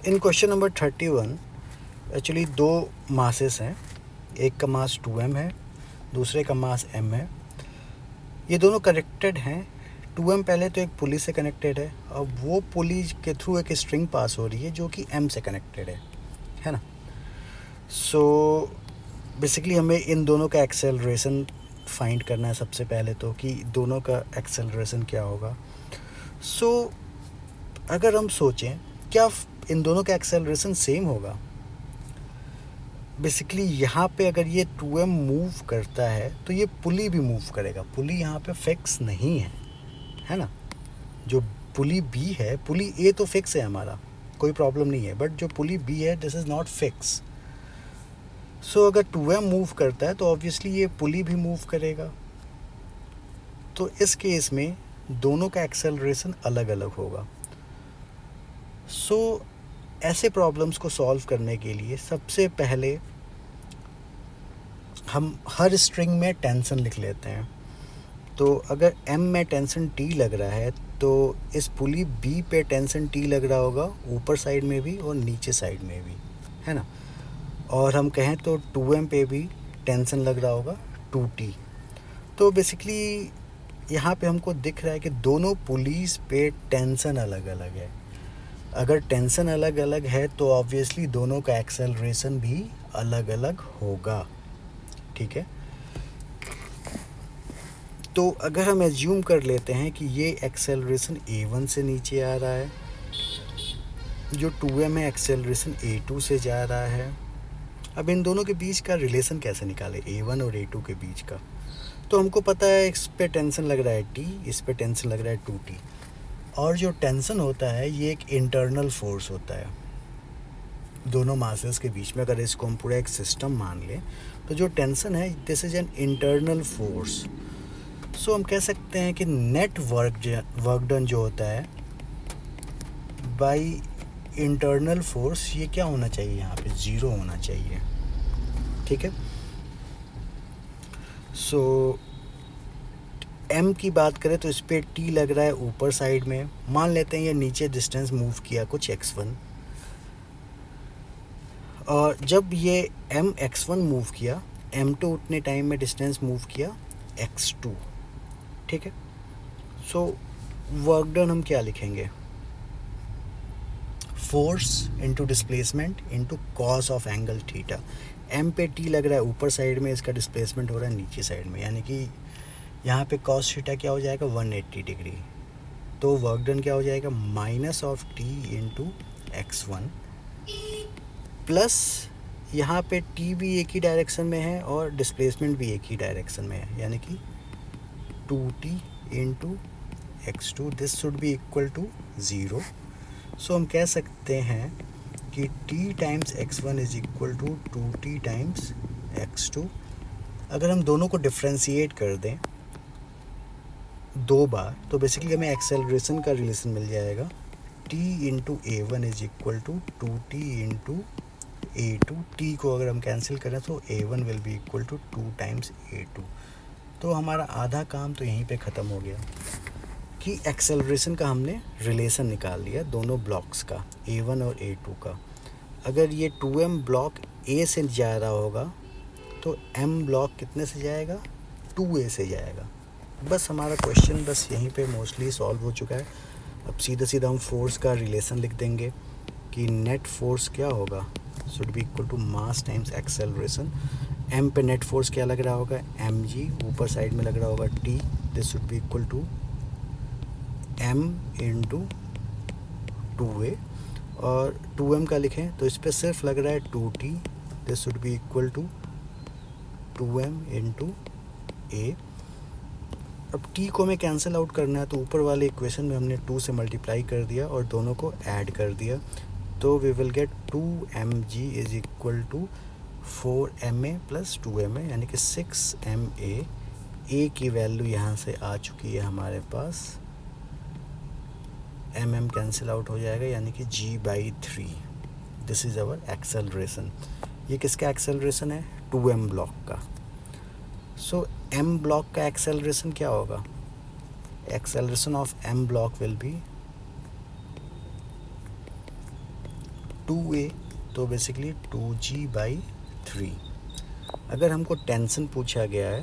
इन question number 31 actually दो masses हैं, एक का मास 2m है, दूसरे का मास m है। ये दोनों कनेक्टेड हैं। 2m पहले तो एक पुली से कनेक्टेड है, अब वो पुली के थ्रू एक स्ट्रिंग पास हो रही है जो कि m से कनेक्टेड है ना। सो बेसिकली हमें इन दोनों का एक्सेलरेशन फाइंड करना है सबसे पहले तो, कि दोनों का एक्सेलरेशन क्या होगा। सो अगर हम सोचें क्या इन दोनों का एक्सेलरेशन सेम होगा। बेसिकली यहाँ पे अगर ये 2m मूव करता है तो ये पुली भी मूव करेगा। पुली यहाँ पे फिक्स नहीं है ना। जो पुली B है, पुली A तो फिक्स है, हमारा कोई प्रॉब्लम नहीं है, बट जो पुली B है दिस इज़ नॉट फिक्स। सो अगर 2m मूव करता है तो ऑब्वियसली ये पुली भी मूव करेगा। तो इस केस में दोनों का एक्सेलरेशन अलग अलग होगा। सो ऐसे प्रॉब्लम्स को सॉल्व करने के लिए सबसे पहले हम हर स्ट्रिंग में टेंशन लिख लेते हैं। तो अगर m में टेंशन T लग रहा है तो इस पुली B पे टेंशन T लग रहा होगा, ऊपर साइड में भी और नीचे साइड में भी, है ना। और हम कहें तो 2m पे भी टेंशन लग रहा होगा 2T। तो बेसिकली यहाँ पे हमको दिख रहा है कि दोनों पुलीस पे टेंशन अलग अलग है। अगर टेंशन अलग अलग है तो ऑब्वियसली दोनों का एक्सेलरेशन भी अलग अलग होगा, ठीक है। तो अगर हम एज्यूम कर लेते हैं कि ये एक्सेलरेशन A1 से नीचे आ रहा है, जो 2m है एक्सेलरेशन A2 से जा रहा है। अब इन दोनों के बीच का रिलेशन कैसे निकालें, A1 और A2 के बीच का। तो हमको पता है इस पे टेंशन लग रहा है T, इस पे टेंशन लग रहा है 2T। और जो टेंशन होता है ये एक इंटरनल फोर्स होता है दोनों मासेस के बीच में। अगर इसको हम पूरा एक सिस्टम मान लें तो जो टेंशन है this is an internal force. So हम कह सकते हैं कि नेट वर्क डन जो होता है बाय इंटरनल फोर्स, ये क्या होना चाहिए, यहाँ पे 0 होना चाहिए, ठीक है। सो m की बात करें तो इस पर T लग रहा है ऊपर साइड में। मान लेते हैं ये नीचे डिस्टेंस मूव किया कुछ x1, और जब ये m x1 मूव किया, m2 उतने टाइम में डिस्टेंस मूव किया x2, ठीक है। सो वर्क डन हम क्या लिखेंगे, force into displacement into cos of angle theta. m पे T लग रहा है ऊपर साइड में, इसका डिस्प्लेसमेंट हो रहा है नीचे साइड में, यानी कि यहाँ पे कॉस थीटा क्या हो जाएगा 180 डिग्री। तो वर्क डन क्या हो जाएगा minus of T into x1 plus यहाँ पे T भी एक ही डायरेक्शन में है और डिस्प्लेसमेंट भी एक ही डायरेक्शन में है, यानी कि 2T into x2, this should be equal to 0। So हम कह सकते हैं कि T times x1 is equal to 2T times x2। अगर हम दोनों को डिफ्रेंशिएट कर दें दो बार तो बेसिकली हमें एक्सेलरेशन का रिलेशन मिल जाएगा, T into A1 is equal to 2T into A2। T को अगर हम कैंसिल करें तो A1 will be equal to 2 times A2। तो हमारा आधा काम तो यहीं पे ख़त्म हो गया कि एक्सेलरेशन का हमने रिलेशन निकाल लिया दोनों ब्लॉक्स का, A1 और A2 का। अगर ये 2m ब्लॉक A से जा रहा होगा तो m ब्लॉक कितने से जाएगा, 2a से जाएगा। बस हमारा क्वेश्चन बस यहीं पे मोस्टली सॉल्व हो चुका है। अब सीधा सीधा हम फोर्स का रिलेशन लिख देंगे कि नेट फोर्स क्या होगा, should be equal to mass times acceleration. m पे नेट फोर्स क्या लग रहा होगा mg, ऊपर साइड में लग रहा होगा t, this should be equal to m into 2a। और 2m का लिखें तो इस पर सिर्फ लग रहा है 2t, this should be equal to 2m into a। अब t को हमें कैंसिल आउट करना है तो ऊपर वाले इक्वेशन में हमने 2 से मल्टीप्लाई कर दिया और दोनों को ऐड कर दिया, तो we will get 2mg is equal to 4ma plus 2ma, यानी कि 6ma। a की वैल्यू यहाँ से आ चुकी है हमारे पास, mm कैंसिल आउट हो जाएगा, यानी कि g/3। This is our acceleration. ये किसका एक्सेलरेशन है, 2m ब्लॉक का। सो m ब्लॉक का एक्सेलरेशन क्या होगा, acceleration of m block will be 2a तो बेसिकली 2g/3। अगर हमको टेंशन पूछा गया है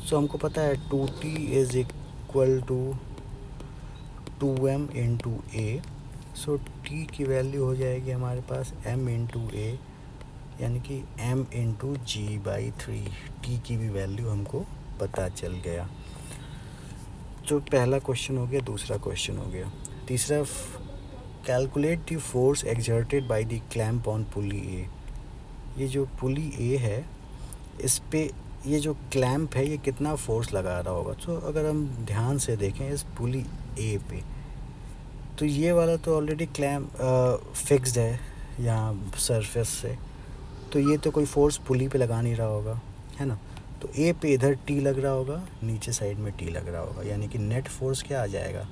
तो हमको पता है 2t is equal to 2m into A. So t की वैल्यू हो जाएगी हमारे पास m इंटू ए, यानी कि m इंटू g/3। t की भी वैल्यू हमको पता चल गया। जो पहला क्वेश्चन हो गया, दूसरा क्वेश्चन हो गया। तीसरा, calculate the force exerted by the clamp on pulley A. ये जो पुली ए है, इस पे ये जो क्लैंप है ये कितना फोर्स लगा रहा होगा। तो अगर हम ध्यान से देखें इस पुली ए पे, तो ये वाला तो ऑलरेडी क्लैंप फिक्स्ड है यहाँ सरफेस से, तो ये तो कोई फोर्स पुली पे लगा नहीं रहा होगा, है ना। तो ए पे इधर टी लग रहा होगा, नीचे साइड में टी लग रहा होगा, यानी कि नेट फोर्स क्या आ जाएगा,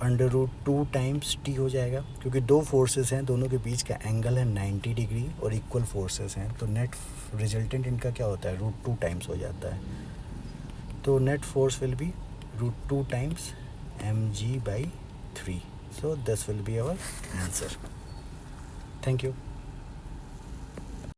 √2 टाइम्स टी हो जाएगा। क्योंकि दो फोर्सेस हैं, दोनों के बीच का एंगल है 90 डिग्री और इक्वल फोर्सेस हैं, तो नेट रिजल्टेंट इनका क्या होता है, √2 टाइम्स हो जाता है। तो net force will be √2 times mg/3। So this will be our answer. Thank you.